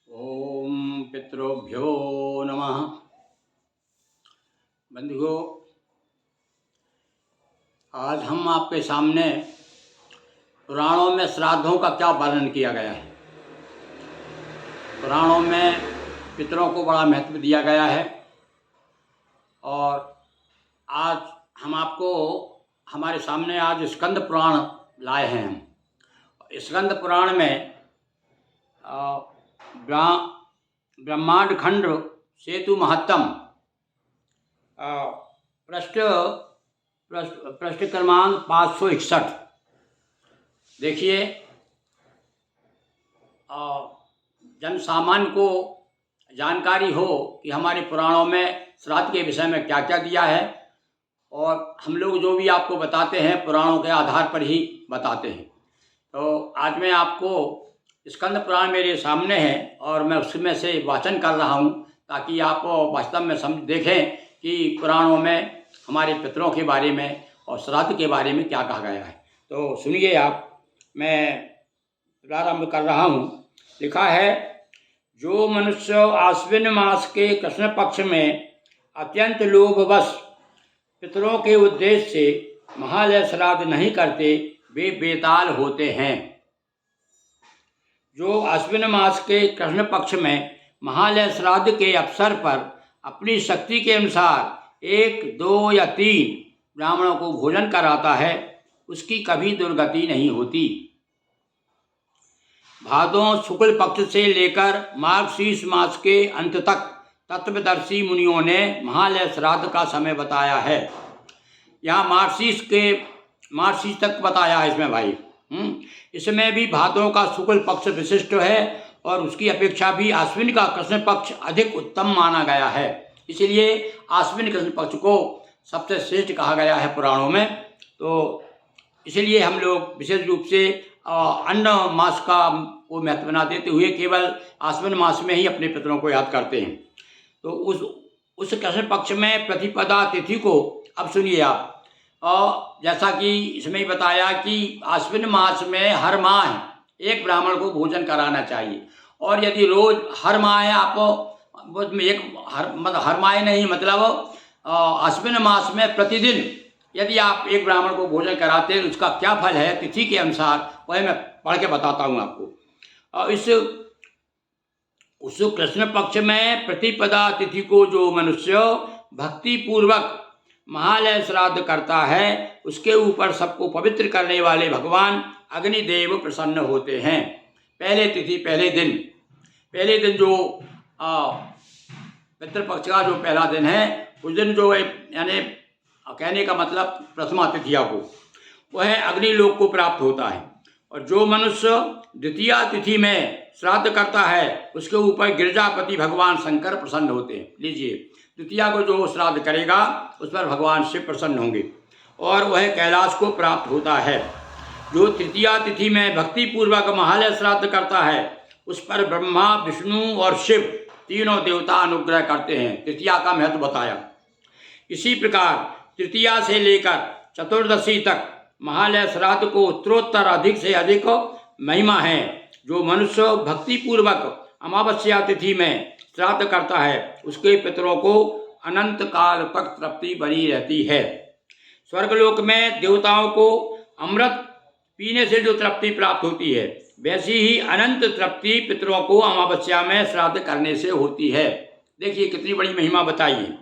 ओम पितृभ्यो नमः। बंधुओं, आज हम आपके सामने पुराणों में श्राद्धों का क्या वर्णन किया गया है। पुराणों में पितरों को बड़ा महत्व दिया गया है और आज हम आपको हमारे सामने आज स्कंद पुराण लाए हैं। हम स्कंद पुराण में ब्रह्मांड खंड सेतु महत्तम पृष्ठ क्रमांक 561 देखिए। जन सामान्य को जानकारी हो कि हमारे पुराणों में श्राद्ध के विषय में क्या क्या दिया है, और हम लोग जो भी आपको बताते हैं पुराणों के आधार पर ही बताते हैं। तो आज मैं आपको स्कंद पुराण मेरे सामने है और मैं उसमें से वाचन कर रहा हूँ ताकि आप वास्तव में समझ देखें कि पुराणों में हमारे पितरों के बारे में और श्राद्ध के बारे में क्या कहा गया है। तो सुनिए आप, मैं प्रारंभ कर रहा हूँ। लिखा है, जो मनुष्य आश्विन मास के कृष्ण पक्ष में अत्यंत लोभवश पितरों के उद्देश्य से महालय श्राद्ध नहीं करते वे बेताल होते हैं। जो आश्विन मास के कृष्ण पक्ष में महालय श्राद्ध के अवसर पर अपनी शक्ति के अनुसार 1, 2 या 3 ब्राह्मणों को भोजन कराता है, उसकी कभी दुर्गति नहीं होती। भादों शुक्ल पक्ष से लेकर मार्गशीर्ष मास के अंत तक तत्वदर्शी मुनियों ने महालय श्राद्ध का समय बताया है। यहाँ मार्गशीर्ष तक बताया है इसमें भाई। इसमें भी भादों का शुक्ल पक्ष विशिष्ट है और उसकी अपेक्षा भी आश्विन का कृष्ण पक्ष अधिक उत्तम माना गया है। इसलिए आश्विन कृष्ण पक्ष को सबसे श्रेष्ठ कहा गया है पुराणों में। तो इसलिए हम लोग विशेष रूप से अन्य मास का वो महत्व न देते हुए केवल आश्विन मास में ही अपने पितरों को याद करते हैं। तो उस कृष्ण पक्ष में प्रतिपदा तिथि को अब सुनिए आप। और जैसा कि इसमें ही बताया कि आश्विन मास में हर माह एक ब्राह्मण को भोजन कराना चाहिए, और यदि रोज हर माह आप हर माह नहीं, मतलब आश्विन मास में प्रतिदिन यदि आप एक ब्राह्मण को भोजन कराते हैं उसका क्या फल है तिथि के अनुसार, वह मैं पढ़ के बताता हूँ आपको। उस कृष्ण पक्ष में प्रतिपदा तिथि को जो मनुष्य भक्ति पूर्वक महालय श्राद्ध करता है उसके ऊपर सबको पवित्र करने वाले भगवान अग्निदेव प्रसन्न होते हैं। पहले तिथि पहले दिन जो पितृपक्ष का जो पहला दिन है उस दिन जो यानी कहने का मतलब प्रथमा तिथिया को वह अग्निलोक को प्राप्त होता है। और जो मनुष्य द्वितीया तिथि में श्राद्ध करता है उसके ऊपर गिरजापति भगवान शंकर प्रसन्न होते हैं। लीजिए, द्वितीया को जो श्राद्ध करेगा उस पर भगवान शिव प्रसन्न होंगे और वह कैलाश को प्राप्त होता है। जो तृतीया तिथि में भक्ति पूर्वक महालय श्राद्ध करता है उस पर ब्रह्मा, विष्णु और शिव तीनों देवता अनुग्रह करते हैं। तृतीया का महत्व बताया। इसी प्रकार तृतीया से लेकर चतुर्दशी तक महालय श्राद्ध को उत्तरोत्तर अधिक से अधिक महिमा है। जो मनुष्य भक्ति पूर्वक अमावस्या तिथि में श्राद्ध करता है उसके पितरों को अनंत काल तक तृप्ति बनी रहती है। स्वर्गलोक में देवताओं को अमृत पीने से जो तृप्ति प्राप्त होती है वैसी ही अनंत तृप्ति पितरों को अमावस्या में श्राद्ध करने से होती है। देखिए कितनी बड़ी महिमा बताई है।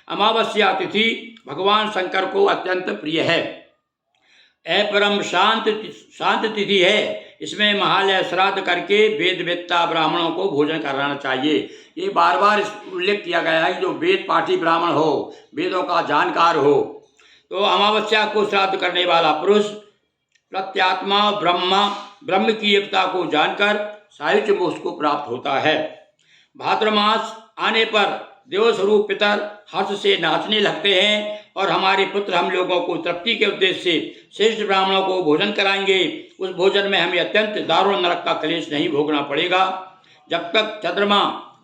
अमावस्या तिथि भगवान शंकर को अत्यंत प्रिय है। परम शांत तिथि है। इसमें महालय श्राद्ध करके वेदवेत्ता ब्राह्मणों को भोजन कराना चाहिए। ये बार बार उल्लेख किया गया है कि जो वेद पाठी ब्राह्मण हो, वेदों का जानकार हो, तो अमावस्या को श्राद्ध करने वाला पुरुष प्रत्यात्मा ब्रह्म की एकता को जानकर साहित्य मोक्ष को प्राप्त होता है। भाद्र मास आने पर देवस्वरूप पितर हर्ष से नाचने लगते हैं और हमारे पुत्र हम लोगों को तृप्ति के उद्देश्य से श्रेष्ठ ब्राह्मणों को भोजन कराएंगे। उस भोजन में हमें अत्यंत दारुण नरक का क्लेश नहीं भोगना पड़ेगा। जब तक चंद्रमा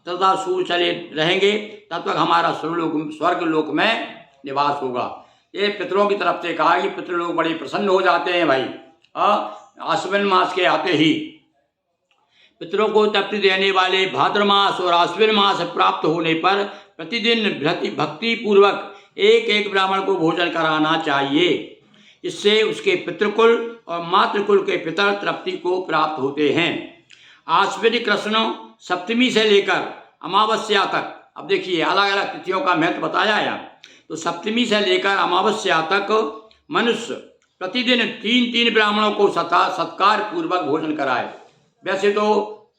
तथा सूर्य चले रहेंगे तब तक हमारा स्वर्ग लोक में निवास होगा। ये पितरों की तरफ से कहा कि पितृ लोग बड़े प्रसन्न हो जाते हैं भाई आश्विन मास के आते ही। पितरों को तृप्ति देने वाले भाद्र मास और आश्विन मास प्राप्त होने पर प्रतिदिन भक्ति पूर्वक एक एक ब्राह्मण को भोजन कराना चाहिए। इससे उसके पितृकुल और मातृकुल के पितर तृप्ति को प्राप्त होते हैं। आश्विन कृष्ण सप्तमी से लेकर अमावस्या तक, अब देखिए अलग अलग तिथियों का महत्व बताया है। तो सप्तमी से लेकर अमावस्या तक मनुष्य प्रतिदिन 3-3 ब्राह्मणों को सत्कार पूर्वक भोजन कराए। वैसे तो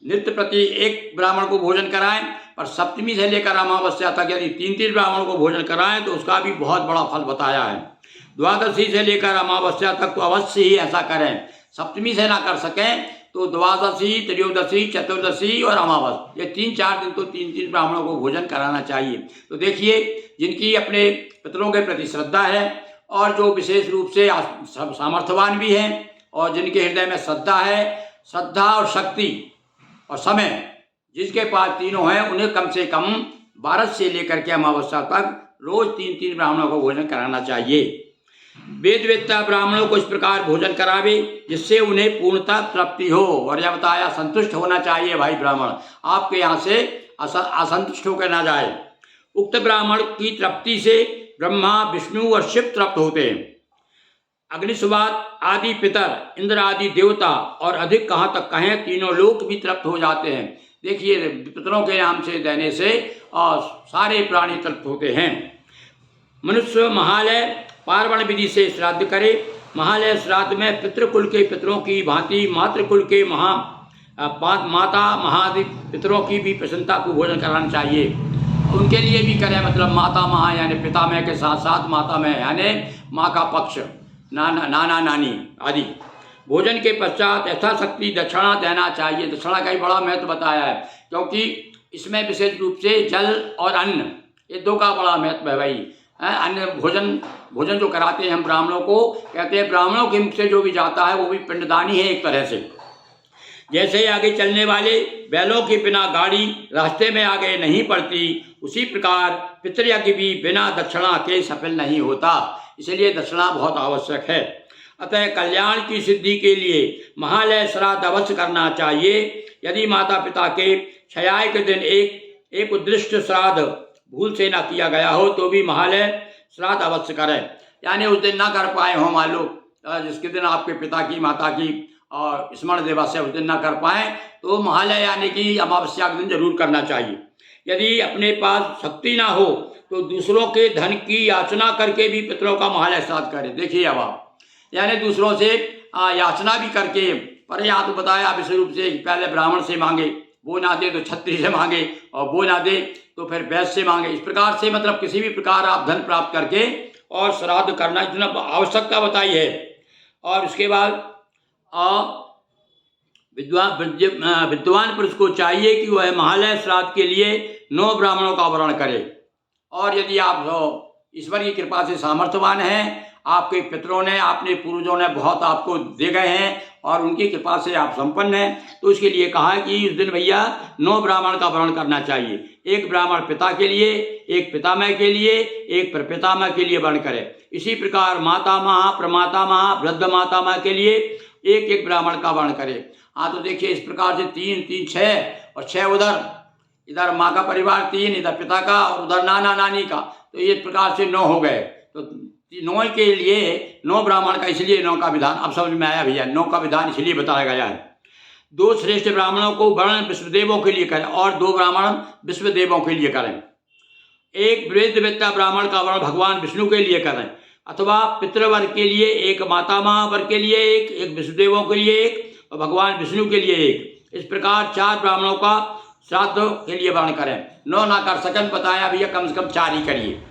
नित्य प्रति एक ब्राह्मण को भोजन कराएं, पर सप्तमी से लेकर अमावस्या तक यदि 3-3 ब्राह्मणों को भोजन कराएं तो उसका भी बहुत बड़ा फल बताया है। द्वादशी से लेकर अमावस्या तक तो अवश्य ही ऐसा करें। सप्तमी से ना कर सकें तो द्वादशी, त्रयोदशी, चतुर्दशी और अमावस, ये 3-4 दिन तो 3-3 ब्राह्मणों को भोजन कराना चाहिए। तो देखिए, जिनकी अपने पितरों के प्रति श्रद्धा है और जो विशेष रूप से सामर्थ्यवान भी हैं और जिनके हृदय में श्रद्धा है, श्रद्धा और शक्ति और समय, जिसके पास तीनों हैं, उन्हें कम से कम 12 से लेकर के अमावस्या तक रोज 3-3 ब्राह्मणों को भोजन कराना चाहिए। वेदवेत्ता ब्राह्मणों को इस प्रकार भोजन करावे जिससे उन्हें पूर्णतः तृप्ति हो। और यह बताया संतुष्ट होना चाहिए भाई ब्राह्मण, आपके यहाँ से असंतुष्ट होकर ना जाए। उक्त ब्राह्मण की तृप्ति से ब्रह्मा, विष्णु और शिव तृप्त होते हैं। अग्निशुवात आदि पितर, इंद्र आदि देवता और अधिक कहाँ तक कहें तीनों लोक भी तृप्त हो जाते हैं। देखिए, पितरों के नाम से देने से और सारे प्राणी तृप्त होते हैं। मनुष्य महालय पार्वण विधि से श्राद्ध करे। महालय श्राद्ध में पितृकुल के पितरों की भांति मातृकुल के माता महादि पितरों की भी प्रसन्नता को भोजन कराना चाहिए। उनके लिए भी करें, मतलब माता महा यानी पितामह के साथ साथ माता में यानी माँ का पक्ष, नाना नानी आदि। भोजन के पश्चात यथाशक्ति दक्षिणा देना चाहिए। दक्षिणा का ही बड़ा महत्व बताया है, क्योंकि इसमें विशेष रूप से जल और अन्न, ये दो का बड़ा महत्व है भाई। अन्य भोजन जो कराते हैं हम ब्राह्मणों को, कहते हैं ब्राह्मणों के मुख से जो भी जाता है वो भी पिंडदानी है एक तरह से। जैसे आगे चलने वाले बैलों के बिना गाड़ी रास्ते में आगे नहीं पड़ती, उसी प्रकार पितृयज्ञ भी बिना दक्षिणा के सफल नहीं होता। इसलिए दक्षिणा बहुत आवश्यक है। अतः कल्याण की सिद्धि के लिए महालय श्राद्ध अवश्य करना चाहिए। यदि माता पिता के क्षयाय के दिन एक उद्दिष्ट श्राद्ध भूल से ना किया गया हो तो भी महालय श्राद्ध अवश्य करें। यानी उस दिन ना कर पाए हो, मान लो जिसके दिन आपके पिता की माता की और स्मरण दिवस है उस दिन ना कर पाए तो महालय यानी कि अमावस्या के दिन जरूर करना चाहिए। यदि अपने पास शक्ति ना हो तो दूसरों के धन की याचना करके भी पितरों का महालय श्राद्ध करें। देखिए अब आप, यानी दूसरों से याचना भी करके, पर यहाँ तो बताया विशेष रूप से पहले ब्राह्मण से मांगे, वो ना दे तो छत्री से मांगे, और वो ना दे तो फिर वैश्य से मांगे। इस प्रकार से मतलब किसी भी प्रकार आप धन प्राप्त करके और श्राद्ध करना इतना आवश्यकता बताई है। और उसके बाद विद्वान पुरुष को चाहिए कि वह महालय श्राद्ध के लिए 9 ब्राह्मणों का वर्ण करे। और यदि आप ईश्वर की कृपा से सामर्थ्यवान हैं, आपके पितरों ने, अपने पूर्वजों ने बहुत आपको दे गए हैं और उनकी कृपा से आप संपन्न हैं, तो इसके लिए कहा कि उस दिन भैया 9 ब्राह्मण का वर्ण करना चाहिए। एक ब्राह्मण पिता के लिए, एक पितामह के लिए, एक प्रपितामह के लिए वर्ण करे। इसी प्रकार माता महा, प्रमाता महा, वृद्ध माता महा के लिए एक एक ब्राह्मण का वर्ण करे। हाँ, तो देखिए इस प्रकार से 3 6 और 6 इधर माँ का परिवार 3, इधर पिता का और उधर नाना नानी का, तो ये प्रकार से 9 हो गए। तो 9 के लिए 9 ब्राह्मण का, इसलिए 9 का विधान अब समझ में आया भैया। 9 का विधान इसलिए बताया गया है। 2 श्रेष्ठ ब्राह्मणों को वर्ण विश्वदेवों के लिए करें और 2 ब्राह्मण विश्वदेवों के लिए करें। एक वेदवेत्ता ब्राह्मण का वर्ण भगवान विष्णु के लिए करें, अथवा पितृवर्ग के लिए एक, माता महा वर्ग के लिए एक विष्णुदेवों के लिए एक और भगवान विष्णु के लिए एक। इस प्रकार 4 ब्राह्मणों का श्राद्ध के लिए वर्ण करें। 9 ना कर सकन बताया भैया, कम से कम 4 ही करिए।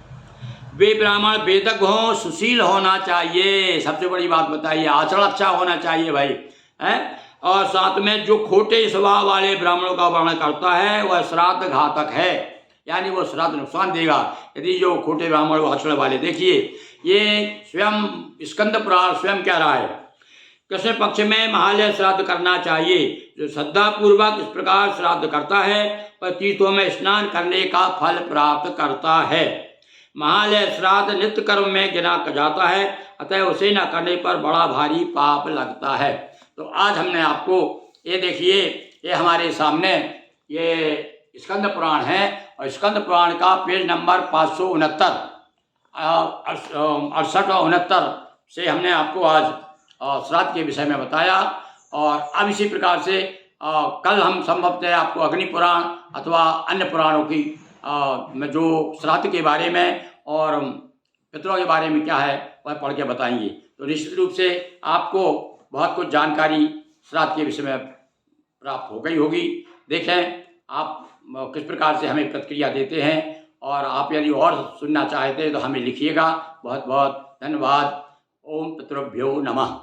वे ब्राह्मण वेदज्ञ हों, सुशील होना चाहिए, सबसे बड़ी बात बताइए, आचरण अच्छा होना चाहिए भाई है। और साथ में जो खोटे स्वभाव वाले ब्राह्मणों का वर्ण करता है वह श्राद्ध घातक है, यानी वो श्राद्ध नुकसान देगा यदि जो खोटे ब्राह्मण वो आचरण वाले। देखिए ये स्वयं स्कंद पुराण स्वयं कह रहा है, कृष्ण पक्ष में महालय श्राद्ध करना चाहिए। जो श्रद्धापूर्वक इस प्रकार श्राद्ध करता है वह तीर्थों में स्नान करने का फल प्राप्त करता है। महालय श्राद्ध नित्य कर्म में गिना जाता है, अतः उसे न करने पर बड़ा भारी पाप लगता है। तो आज हमने आपको ये देखिए ये हमारे सामने ये स्कंद पुराण है और स्कंद पुराण का पेज नंबर 569 68 और 69 से हमने आपको आज श्राद्ध के विषय में बताया। और अब इसी प्रकार से कल हम संभवतः आपको अग्नि पुराण अथवा अन्य पुराणों की में जो श्राद्ध के बारे में और पितरों के बारे में क्या है वह पढ़ के बताएंगे। तो निश्चित रूप से आपको बहुत कुछ जानकारी श्राद्ध के विषय में प्राप्त हो गई होगी। देखें आप किस प्रकार से हमें प्रतिक्रिया देते हैं, और आप यदि और सुनना चाहते हैं तो हमें लिखिएगा। बहुत बहुत धन्यवाद। ओम पितृभ्यो नमः।